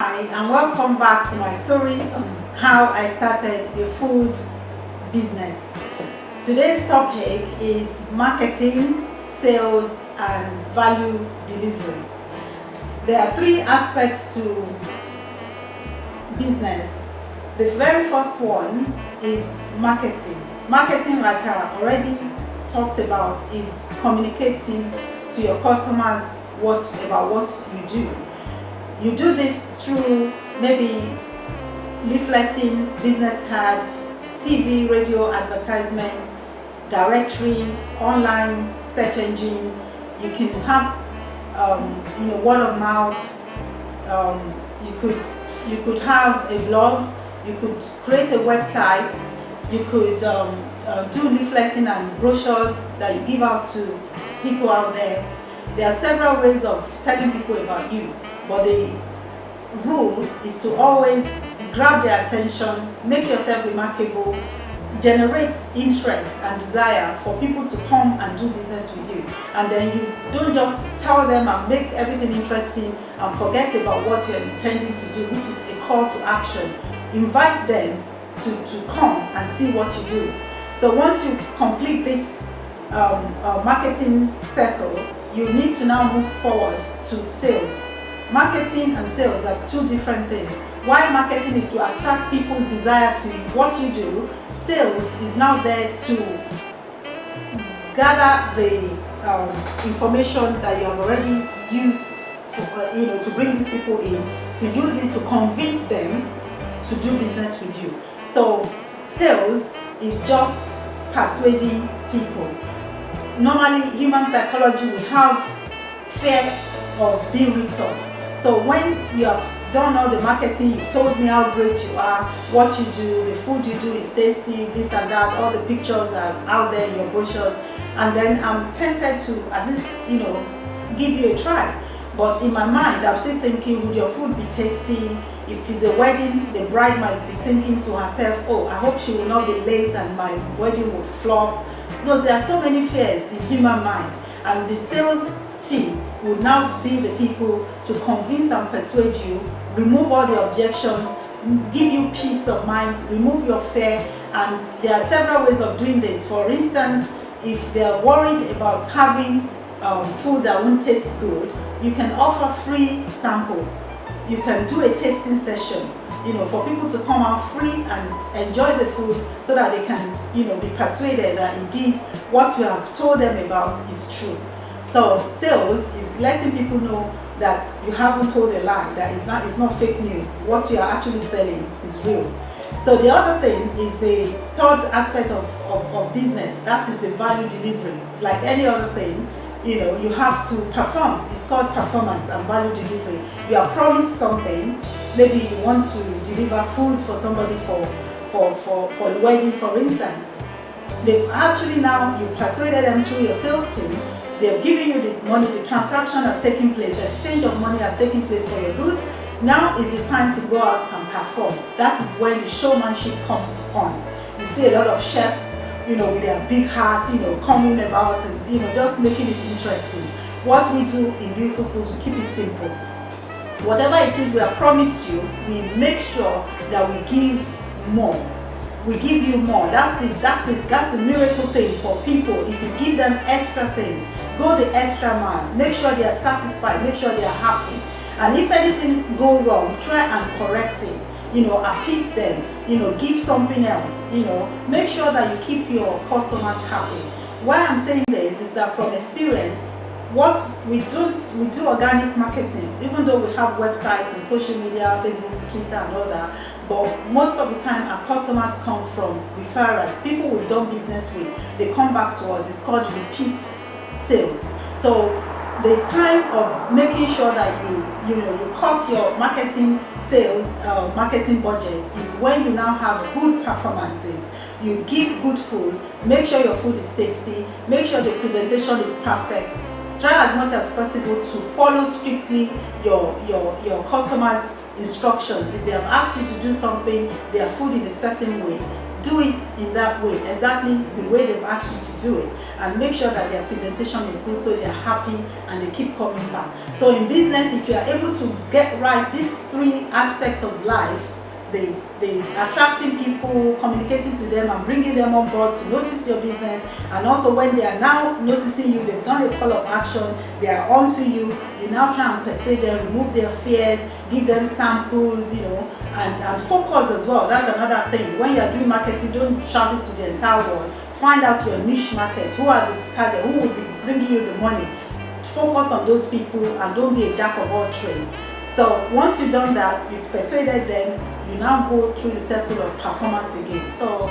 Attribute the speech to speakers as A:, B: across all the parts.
A: Hi, and welcome back to my stories on how I started a food business. Today's topic is marketing, sales, and value delivery. There are three aspects to business. The very first one is marketing. Marketing, like I already talked about, is communicating to your customers about what you do. You do this through maybe leafleting, business card, TV, radio advertisement, directory, online search engine. You can have word of mouth. You could have a blog. You could create a website. You could do leafleting and brochures that you give out to people out there. There are several ways of telling people about you, but the rule is to always grab their attention, make yourself remarkable, generate interest and desire for people to come and do business with you. And then you don't just tell them and make everything interesting and forget about what you're intending to do, which is a call to action. Invite them to come and see what you do. So once you complete this marketing circle, you need to now move forward to sales. Marketing and sales are two different things. While marketing is to attract people's desire to what you do, sales is now there to gather the information that you have already used for, to bring these people in, to use it to convince them to do business with you. So sales is just persuading people. Normally, human psychology, we have fear of being ripped off. So when you have done all the marketing, you've told me how great you are, what you do, the food you do is tasty, this and that, all the pictures are out there in your brochures, and then I'm tempted to at least, give you a try. But in my mind, I'm still thinking, would your food be tasty? If it's a wedding, the bride might be thinking to herself, oh, I hope she will not be late and my wedding would flop. No, there are so many fears in human mind, and the sales team would now be the people to convince and persuade you, remove all the objections, give you peace of mind, remove your fear. And there are several ways of doing this. For instance, if they are worried about having food that won't taste good, you can offer free sample. You can do a tasting session, for people to come out free and enjoy the food, so that they can, be persuaded that indeed what you have told them about is true. So sales is letting people know that you haven't told a lie, that it's not fake news. What you are actually selling is real. So the other thing is the third aspect of business, that is the value delivery. Like any other thing, you have to perform. It's called performance and value delivery. You are promised something. Maybe you want to deliver food for somebody for a wedding, for instance. They've actually now, you persuaded them through your sales team. They've given you the money, the transaction has taken place, exchange of money has taken place for your goods. Now is the time to go out and perform. That is when the showmanship comes on. You see a lot of chefs, with their big heart, coming about and, just making it interesting. What we do in Beautiful Foods, we keep it simple. Whatever it is we have promised you, we make sure that we give more. We give you more. That's the miracle thing for people. If you give them extra things, go the extra mile. Make sure they are satisfied. Make sure they are happy. And if anything go wrong, try and correct it. Appease them. Give something else. Make sure that you keep your customers happy. Why I'm saying this is that from experience, what we do organic marketing, even though we have websites and social media, Facebook, Twitter and all that, but most of the time our customers come from referrals, people we've done business with. They come back to us. It's called repeat sales. So the time of making sure that you cut your marketing sales marketing budget is when you now have good performances. You give good food, make sure your food is tasty, make sure the presentation is perfect. Try as much as possible to follow strictly your customers' instructions. If they have asked you to do something, their food in a certain way, do it in that way, exactly the way they've asked you to do it, and make sure that their presentation is good so they're happy and they keep coming back. So in business, if you are able to get right these three aspects of life, the attracting people, communicating to them and bringing them on board to notice your business, and also when they are now noticing you, they've done a call of action, they are onto you, you now try and persuade them, remove their fears, give them samples, and focus as well. That's another thing. When you're doing marketing, don't shout it to the entire world. Find out your niche market, who are the target, who will be bringing you the money. Focus on those people and don't be a jack of all trades. So once you've done that, you've persuaded them, you now go through the circle of performance again. So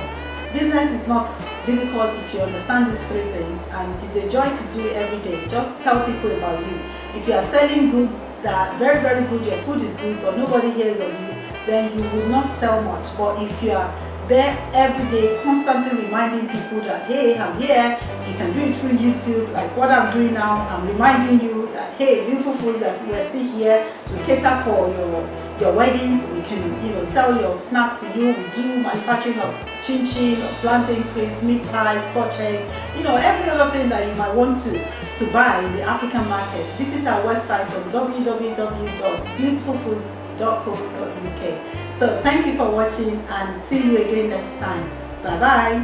A: business is not difficult if you understand these three things, and it's a joy to do it every day. Just tell people about you. If you are selling good, that very, very good, your food is good, but nobody hears of you, then you will not sell much. But if you are there every day, constantly reminding people that, hey, I'm here, you can do it through YouTube, like what I'm doing now. I'm reminding you that, hey, Beautiful Foods, we're still here. We cater for your weddings. We can, sell your snacks to you. We do manufacturing of chin-chin, of plantain crisps, meat pies, scotch egg, every other thing that you might want to buy in the African market. Visit our website on www.beautifulfoods.co.uk. So thank you for watching, and see you again next time. Bye bye.